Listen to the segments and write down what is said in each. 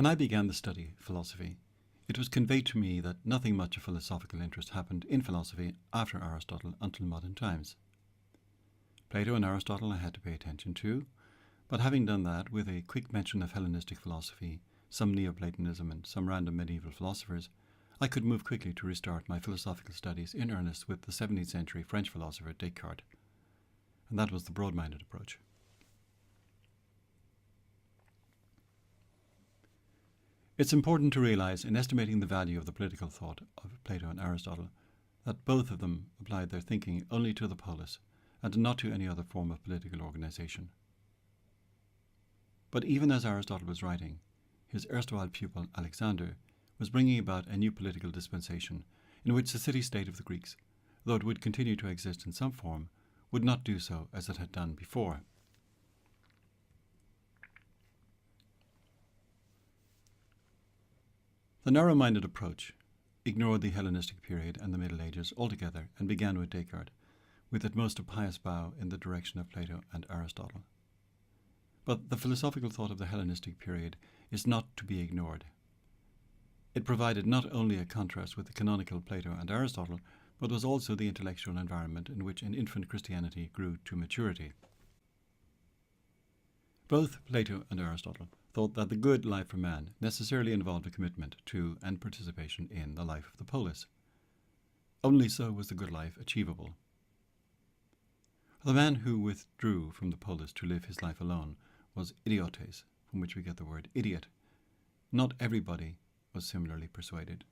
When I began the study of philosophy, it was conveyed to me that nothing much of philosophical interest happened in philosophy after Aristotle until modern times. Plato and Aristotle I had to pay attention to, but having done that with a quick mention of Hellenistic philosophy, some Neoplatonism and some random medieval philosophers, I could move quickly to restart my philosophical studies in earnest with the 17th century French philosopher Descartes. And that was the broad-minded approach. It's important to realize in estimating the value of the political thought of Plato and Aristotle that both of them applied their thinking only to the polis and not to any other form of political organization. But even as Aristotle was writing, his erstwhile pupil Alexander was bringing about a new political dispensation in which the city-state of the Greeks, though it would continue to exist in some form, would not do so as it had done before. The narrow-minded approach ignored the Hellenistic period and the Middle Ages altogether and began with Descartes, with at most a pious bow in the direction of Plato and Aristotle. But the philosophical thought of the Hellenistic period is not to be ignored. It provided not only a contrast with the canonical Plato and Aristotle, but was also the intellectual environment in which an infant Christianity grew to maturity. Both Plato and Aristotle thought that the good life for man necessarily involved a commitment to and participation in the life of the polis. Only so was the good life achievable. The man who withdrew from the polis to live his life alone was idiotes, from which we get the word idiot. Not everybody was similarly persuaded.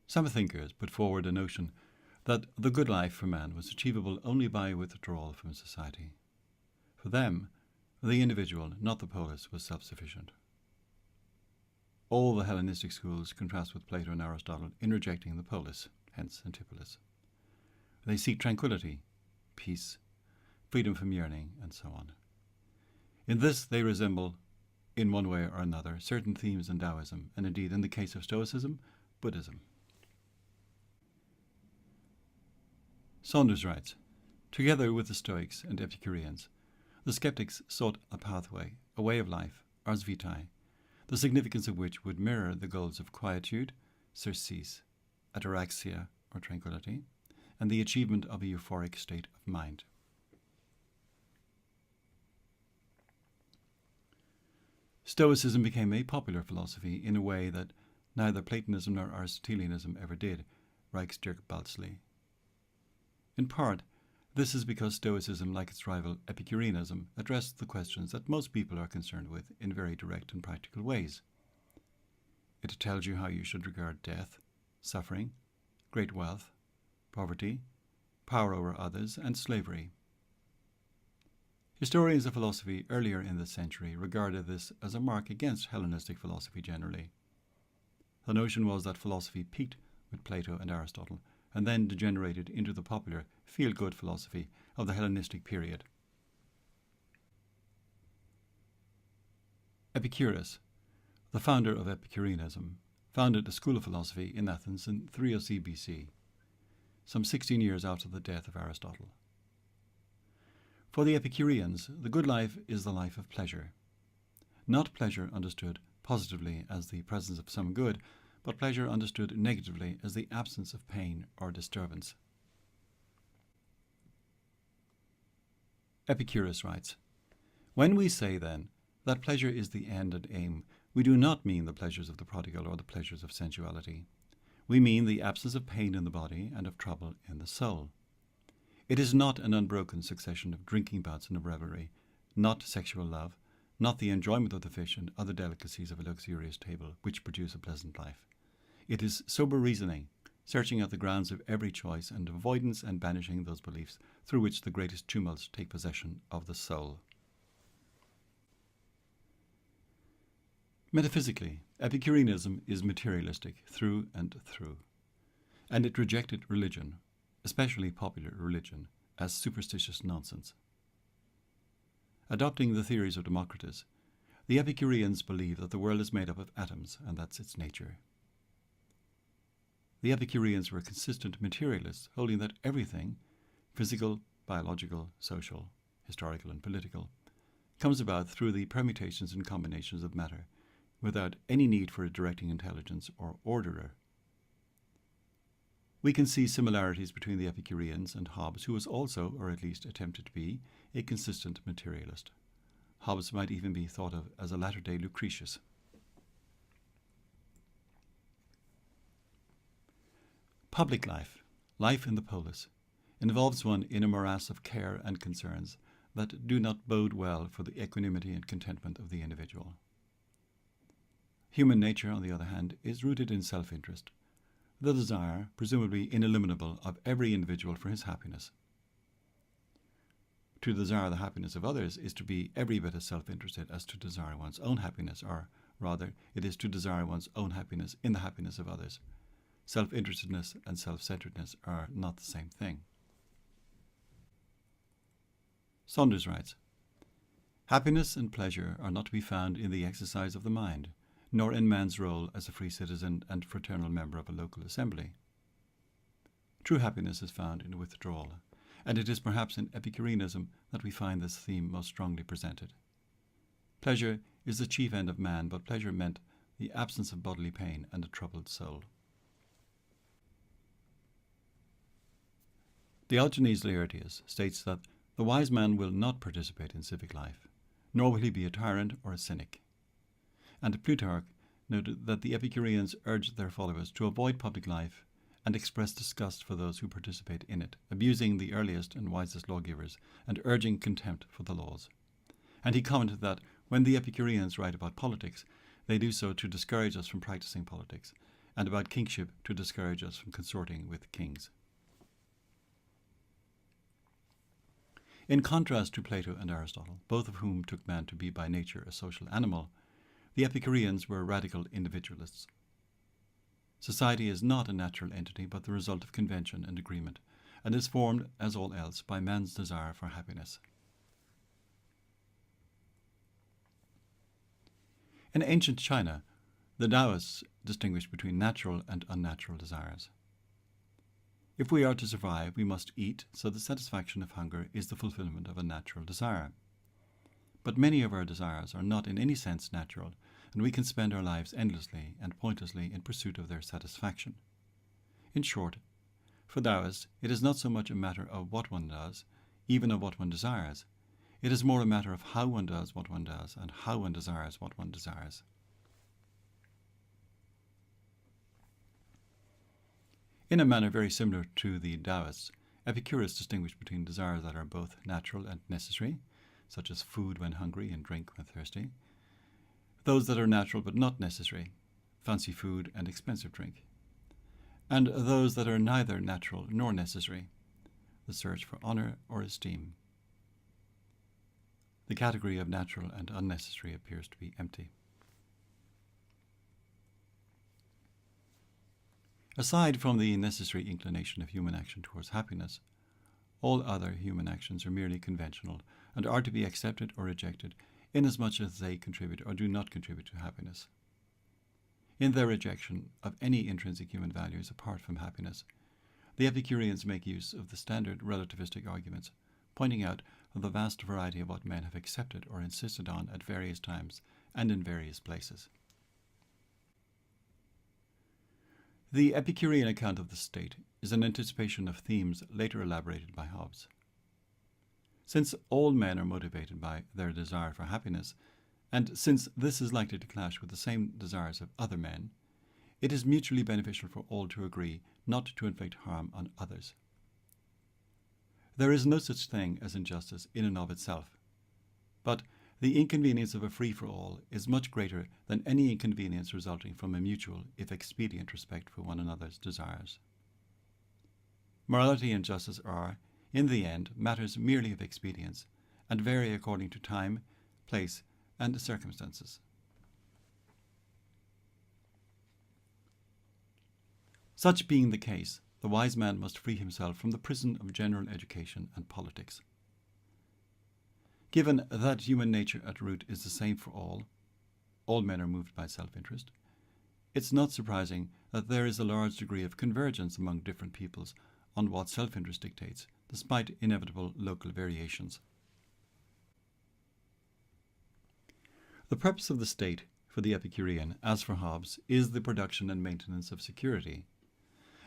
Some thinkers put forward a notion that the good life for man was achievable only by withdrawal from society. For them, the individual, not the polis, was self-sufficient. All the Hellenistic schools contrast with Plato and Aristotle in rejecting the polis, hence Antipolis. They seek tranquility, peace, freedom from yearning, and so on. In this they resemble, in one way or another, certain themes in Taoism, and indeed, in the case of Stoicism, Buddhism. Saunders writes, together with the Stoics and Epicureans, the skeptics sought a pathway, a way of life, ars vitae, the significance of which would mirror the goals of quietude, surcease, ataraxia or tranquility, and the achievement of a euphoric state of mind. Stoicism became a popular philosophy in a way that neither Platonism nor Aristotelianism ever did, writes Dirk Baltzly. In part, this is because Stoicism, like its rival Epicureanism, addressed the questions that most people are concerned with in very direct and practical ways. It tells you how you should regard death, suffering, great wealth, poverty, power over others, and slavery. Historians of philosophy earlier in this century regarded this as a mark against Hellenistic philosophy generally. The notion was that philosophy peaked with Plato and Aristotle, and then degenerated into the popular feel-good philosophy of the Hellenistic period. Epicurus, the founder of Epicureanism, founded a school of philosophy in Athens in 300 BC, some 16 years after the death of Aristotle. For the Epicureans, the good life is the life of pleasure. Not pleasure understood positively as the presence of some good, but pleasure understood negatively as the absence of pain or disturbance. Epicurus writes, when we say, then, that pleasure is the end and aim, we do not mean the pleasures of the prodigal or the pleasures of sensuality. We mean the absence of pain in the body and of trouble in the soul. It is not an unbroken succession of drinking bouts and of revelry, not sexual love, not the enjoyment of the fish and other delicacies of a luxurious table which produce a pleasant life. It is sober reasoning, searching out the grounds of every choice and avoidance and banishing those beliefs through which the greatest tumults take possession of the soul. Metaphysically, Epicureanism is materialistic through and through, and it rejected religion, especially popular religion, as superstitious nonsense. Adopting the theories of Democritus, the Epicureans believe that the world is made up of atoms, and that's its nature. The Epicureans were consistent materialists, holding that everything, physical, biological, social, historical and political, comes about through the permutations and combinations of matter, without any need for a directing intelligence or orderer. We can see similarities between the Epicureans and Hobbes, who was also, or at least attempted to be, a consistent materialist. Hobbes might even be thought of as a latter-day Lucretius. Public life, life in the polis, involves one in a morass of care and concerns that do not bode well for the equanimity and contentment of the individual. Human nature, on the other hand, is rooted in self-interest, the desire, presumably ineliminable, of every individual for his happiness. To desire the happiness of others is to be every bit as self-interested as to desire one's own happiness, or rather, it is to desire one's own happiness in the happiness of others. Self-interestedness and self-centeredness are not the same thing. Saunders writes, "Happiness and pleasure are not to be found in the exercise of the mind, nor in man's role as a free citizen and fraternal member of a local assembly. True happiness is found in withdrawal, and it is perhaps in Epicureanism that we find this theme most strongly presented. Pleasure is the chief end of man, but pleasure meant the absence of bodily pain and a troubled soul." Diogenes Laertius states that the wise man will not participate in civic life, nor will he be a tyrant or a cynic. And Plutarch noted that the Epicureans urged their followers to avoid public life and express disgust for those who participate in it, abusing the earliest and wisest lawgivers and urging contempt for the laws. And he commented that when the Epicureans write about politics, they do so to discourage us from practicing politics, and about kingship to discourage us from consorting with kings. In contrast to Plato and Aristotle, both of whom took man to be by nature a social animal, the Epicureans were radical individualists. Society is not a natural entity, but the result of convention and agreement, and is formed, as all else, by man's desire for happiness. In ancient China, the Taoists distinguished between natural and unnatural desires. If we are to survive, we must eat, so the satisfaction of hunger is the fulfillment of a natural desire. But many of our desires are not in any sense natural, and we can spend our lives endlessly and pointlessly in pursuit of their satisfaction. In short, for Taoists, it is not so much a matter of what one does, even of what one desires. It is more a matter of how one does what one does and how one desires what one desires. In a manner very similar to the Taoists, Epicurus distinguished between desires that are both natural and necessary, such as food when hungry and drink when thirsty, those that are natural but not necessary, fancy food and expensive drink, and those that are neither natural nor necessary, the search for honour or esteem. The category of natural and unnecessary appears to be empty. Aside from the necessary inclination of human action towards happiness, all other human actions are merely conventional and are to be accepted or rejected inasmuch as they contribute or do not contribute to happiness. In their rejection of any intrinsic human values apart from happiness, the Epicureans make use of the standard relativistic arguments, pointing out the vast variety of what men have accepted or insisted on at various times and in various places. The Epicurean account of the state is an anticipation of themes later elaborated by Hobbes. Since all men are motivated by their desire for happiness, and since this is likely to clash with the same desires of other men, it is mutually beneficial for all to agree not to inflict harm on others. There is no such thing as injustice in and of itself, but the inconvenience of a free-for-all is much greater than any inconvenience resulting from a mutual, if expedient, respect for one another's desires. Morality and justice are, in the end, matters merely of expedience, and vary according to time, place, and circumstances. Such being the case, the wise man must free himself from the prison of general education and politics. Given that human nature at root is the same for all men are moved by self-interest, it's not surprising that there is a large degree of convergence among different peoples on what self-interest dictates, despite inevitable local variations. The purpose of the state for the Epicurean, as for Hobbes, is the production and maintenance of security,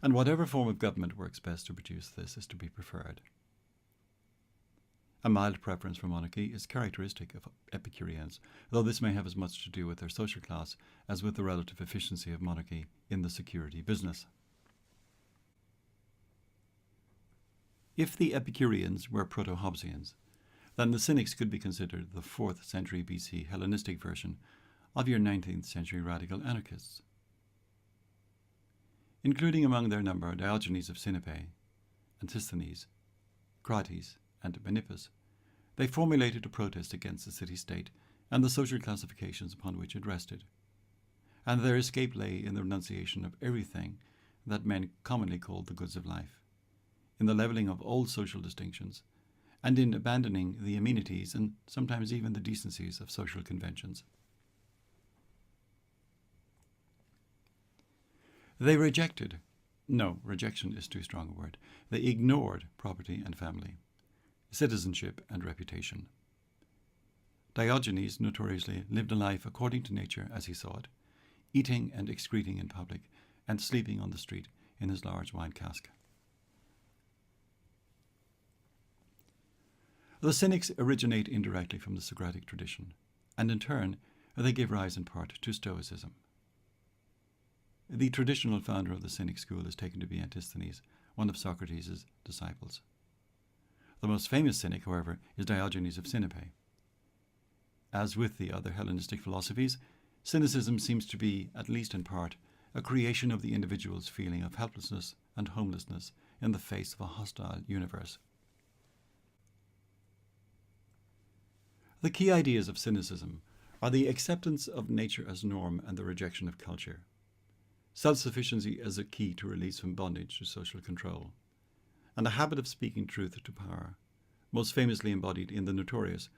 and whatever form of government works best to produce this is to be preferred. A mild preference for monarchy is characteristic of Epicureans, though this may have as much to do with their social class as with the relative efficiency of monarchy in the security business. If the Epicureans were Proto-Hobbesians, then the Cynics could be considered the 4th century BC Hellenistic version of your 19th century radical anarchists. Including among their number Diogenes of Sinope, Antisthenes, Crates, and Menippus, they formulated a protest against the city-state and the social classifications upon which it rested, and their escape lay in the renunciation of everything that men commonly called the goods of life, in the levelling of all social distinctions, and in abandoning the amenities and sometimes even the decencies of social conventions. They rejection is too strong a word, they ignored property and family, citizenship and reputation. Diogenes notoriously lived a life according to nature as he saw it, eating and excreting in public and sleeping on the street in his large wine cask. The Cynics originate indirectly from the Socratic tradition, and in turn they give rise in part to Stoicism. The traditional founder of the Cynic school is taken to be Antisthenes, one of Socrates' disciples. The most famous Cynic, however, is Diogenes of Sinope. As with the other Hellenistic philosophies, Cynicism seems to be, at least in part, a creation of the individual's feeling of helplessness and homelessness in the face of a hostile universe. The key ideas of Cynicism are the acceptance of nature as norm and the rejection of culture. Self-sufficiency as a key to release from bondage to social control, and a habit of speaking truth to power, most famously embodied in the notorious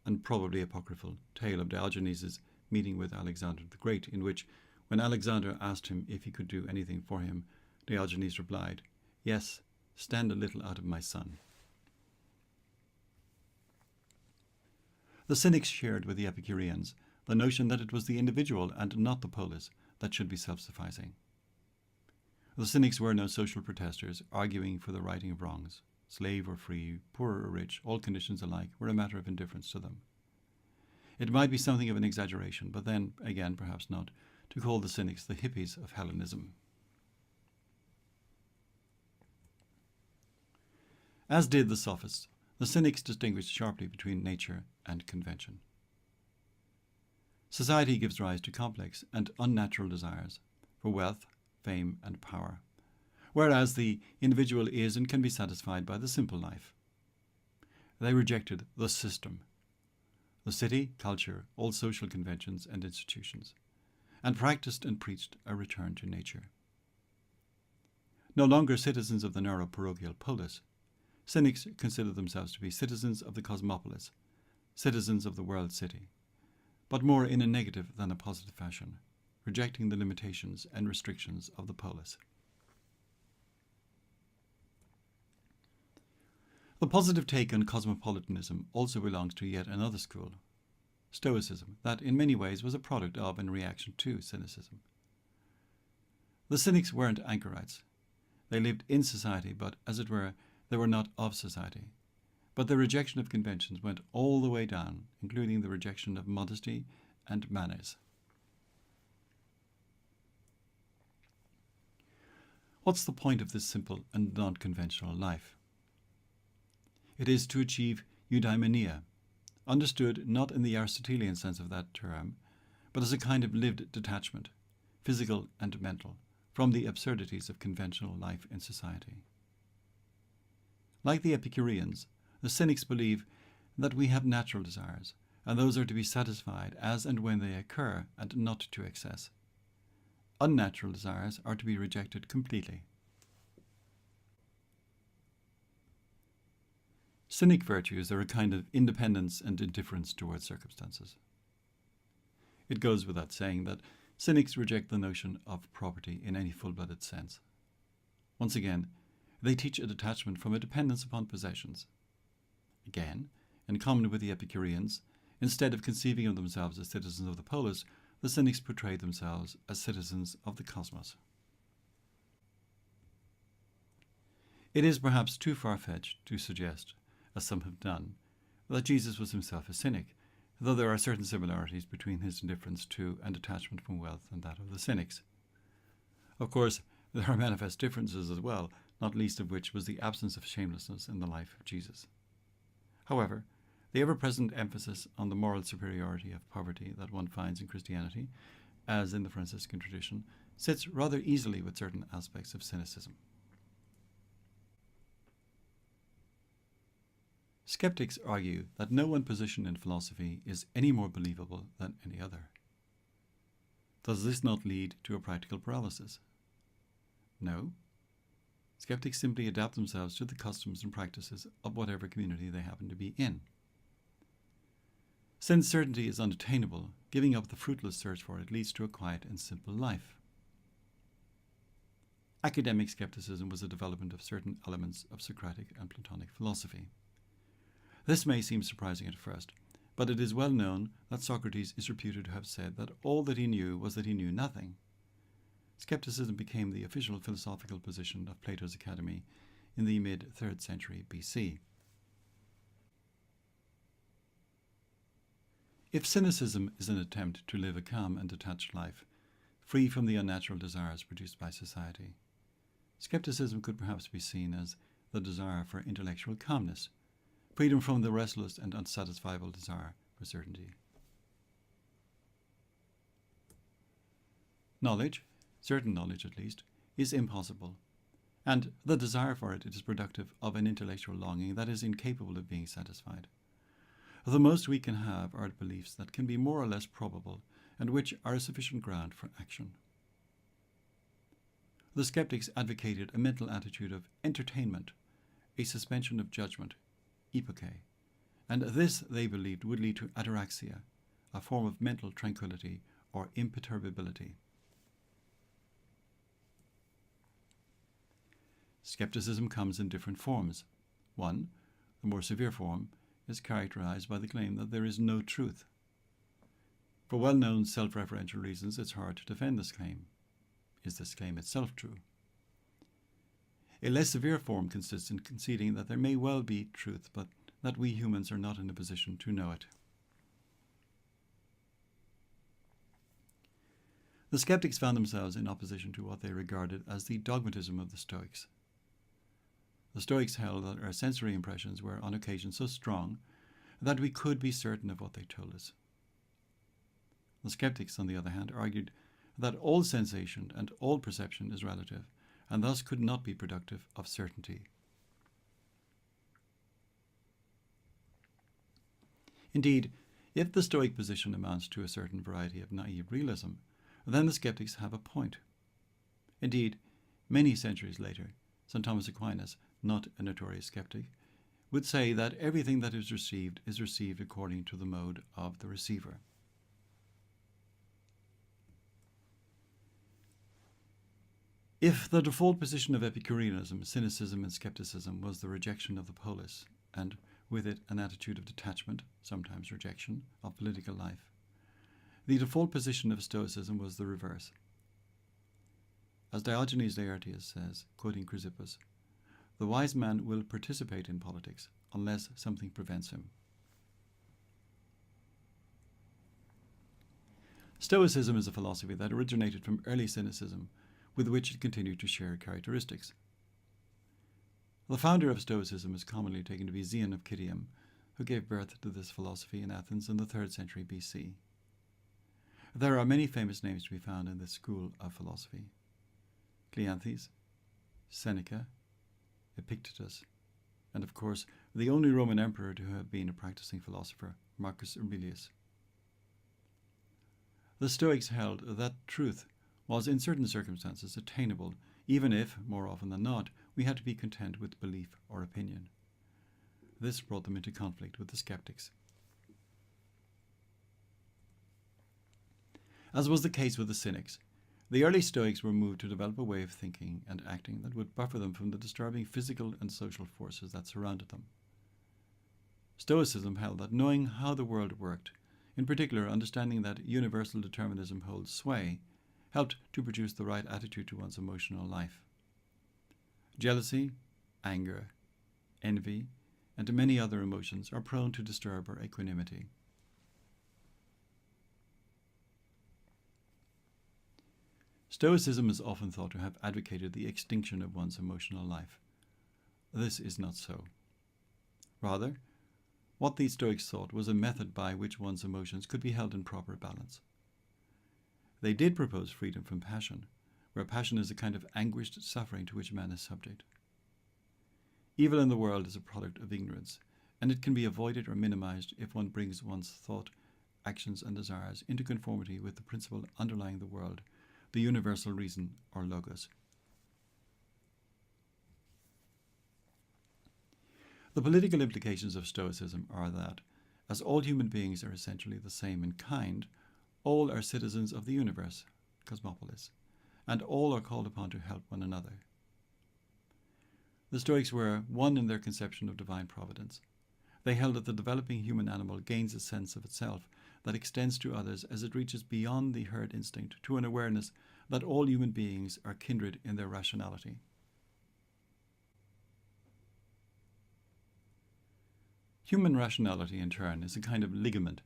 and probably apocryphal tale of Diogenes' meeting with Alexander the Great, in which, when Alexander asked him if he could do anything for him, Diogenes replied, "Yes, stand a little out of my sun." The Cynics shared with the Epicureans the notion that it was the individual and not the polis that should be self-sufficing. The Cynics were no social protesters arguing for the righting of wrongs. Slave or free, poor or rich, all conditions alike were a matter of indifference to them. It might be something of an exaggeration, but then, again, perhaps not, to call the Cynics the hippies of Hellenism. As did the Sophists, the Cynics distinguished sharply between nature and convention. Society gives rise to complex and unnatural desires for wealth, fame, and power, whereas the individual is and can be satisfied by the simple life. They rejected the system, the city, culture, all social conventions and institutions, and practiced and preached a return to nature. No longer citizens of the narrow parochial polis, Cynics consider themselves to be citizens of the cosmopolis, citizens of the world city, but more in a negative than a positive fashion, rejecting the limitations and restrictions of the polis. The positive take on cosmopolitanism also belongs to yet another school, Stoicism, that in many ways was a product of and reaction to Cynicism. The Cynics weren't anchorites. They lived in society, but, as it were, they were not of society. But the rejection of conventions went all the way down, including the rejection of modesty and manners. What's the point of this simple and non-conventional life? It is to achieve eudaimonia, understood not in the Aristotelian sense of that term, but as a kind of lived detachment, physical and mental, from the absurdities of conventional life in society. Like the Epicureans, the Cynics believe that we have natural desires, and those are to be satisfied as and when they occur, and not to excess. Unnatural desires are to be rejected completely. Cynic virtues are a kind of independence and indifference towards circumstances. It goes without saying that Cynics reject the notion of property in any full-blooded sense. Once again, they teach a detachment from a dependence upon possessions. Again, in common with the Epicureans, Instead of conceiving of themselves as citizens of the polis, the Cynics portrayed themselves as citizens of the cosmos. It is perhaps too far-fetched to suggest, as some have done, that Jesus was himself a cynic, though there are certain similarities between his indifference to and detachment from wealth and that of the Cynics. Of course, there are manifest differences as well, not least of which was the absence of shamelessness in the life of Jesus. However, the ever-present emphasis on the moral superiority of poverty that one finds in Christianity, as in the Franciscan tradition, sits rather easily with certain aspects of cynicism. Skeptics argue that no one position in philosophy is any more believable than any other. Does this not lead to a practical paralysis? No. Skeptics simply adapt themselves to the customs and practices of whatever community they happen to be in. Since certainty is unattainable, giving up the fruitless search for it leads to a quiet and simple life. Academic skepticism was a development of certain elements of Socratic and Platonic philosophy. This may seem surprising at first, but it is well known that Socrates is reputed to have said that all that he knew was that he knew nothing. Skepticism became the official philosophical position of Plato's Academy in the mid-3rd century BC. If cynicism is an attempt to live a calm and detached life, free from the unnatural desires produced by society, skepticism could perhaps be seen as the desire for intellectual calmness, freedom from the restless and unsatisfiable desire for certainty. Knowledge, certain knowledge at least, is impossible, and the desire for it is productive of an intellectual longing that is incapable of being satisfied. The most we can have are beliefs that can be more or less probable and which are a sufficient ground for action. The skeptics advocated a mental attitude of entertainment, a suspension of judgment, epoche, and this they believed would lead to ataraxia, a form of mental tranquility or imperturbability. Skepticism comes in different forms. One, the more severe form, is characterized by the claim that there is no truth. For well-known self-referential reasons, it's hard to defend this claim. Is this claim itself true? A less severe form consists in conceding that there may well be truth, but that we humans are not in a position to know it. The skeptics found themselves in opposition to what they regarded as the dogmatism of the Stoics. The Stoics held that our sensory impressions were on occasion so strong that we could be certain of what they told us. The skeptics, on the other hand, argued that all sensation and all perception is relative, and thus could not be productive of certainty. Indeed, if the Stoic position amounts to a certain variety of naive realism, then the skeptics have a point. Indeed, many centuries later, St. Thomas Aquinas, not a notorious skeptic, would say that everything that is received according to the mode of the receiver. If the default position of Epicureanism, cynicism, and skepticism was the rejection of the polis, and with it an attitude of detachment, sometimes rejection, of political life, the default position of Stoicism was the reverse. As Diogenes Laertius says, quoting Chrysippus, "The wise man will participate in politics unless something prevents him." Stoicism is a philosophy that originated from early cynicism, with which it continued to share characteristics. The founder of Stoicism is commonly taken to be Xion of Citium, who gave birth to this philosophy in Athens in the 3rd century BC. There are many famous names to be found in this school of philosophy: Cleanthes, Seneca, Epictetus, and of course the only Roman emperor to have been a practicing philosopher, Marcus Aurelius. The Stoics held that truth was in certain circumstances attainable, even if, more often than not, we had to be content with belief or opinion. This brought them into conflict with the skeptics. As was the case with the Cynics, the early Stoics were moved to develop a way of thinking and acting that would buffer them from the disturbing physical and social forces that surrounded them. Stoicism held that knowing how the world worked, in particular understanding that universal determinism holds sway, helped to produce the right attitude to one's emotional life. Jealousy, anger, envy, and many other emotions are prone to disturb our equanimity. Stoicism is often thought to have advocated the extinction of one's emotional life. This is not so. Rather, what these Stoics thought was a method by which one's emotions could be held in proper balance. They did propose freedom from passion, where passion is a kind of anguished suffering to which man is subject. Evil in the world is a product of ignorance, and it can be avoided or minimized if one brings one's thought, actions, and desires into conformity with the principle underlying the world, the universal reason, or logos. The political implications of Stoicism are that, as all human beings are essentially the same in kind, all are citizens of the universe, cosmopolis, and all are called upon to help one another. The Stoics were one in their conception of divine providence. They held that the developing human animal gains a sense of itself that extends to others as it reaches beyond the herd instinct to an awareness that all human beings are kindred in their rationality. Human rationality, in turn, is a kind of ligament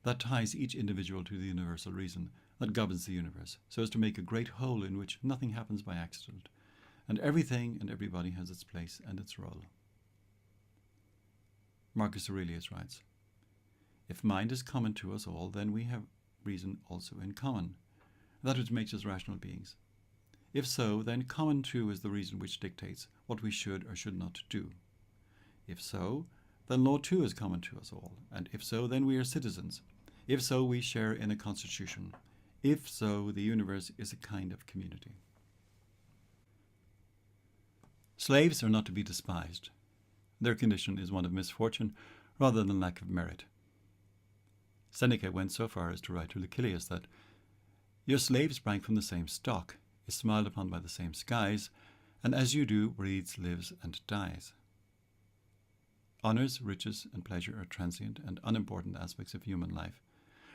that ties each individual to the universal reason that governs the universe, so as to make a great whole in which nothing happens by accident, and everything and everybody has its place and its role. Marcus Aurelius writes, "If mind is common to us all, then we have reason also in common, that which makes us rational beings. If so, then common too is the reason which dictates what we should or should not do. If so, then law too is common to us all, and if so, then we are citizens. If so, we share in a constitution. If so, the universe is a kind of community." Slaves are not to be despised. Their condition is one of misfortune rather than lack of merit. Seneca went so far as to write to Lucilius that "Your slave sprang from the same stock, is smiled upon by the same skies, and as you do, breathes, lives, and dies." Honours, riches, and pleasure are transient and unimportant aspects of human life,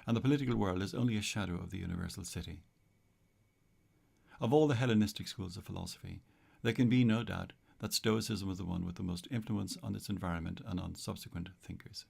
and the political world is only a shadow of the universal city. Of all the Hellenistic schools of philosophy, there can be no doubt that Stoicism was the one with the most influence on its environment and on subsequent thinkers.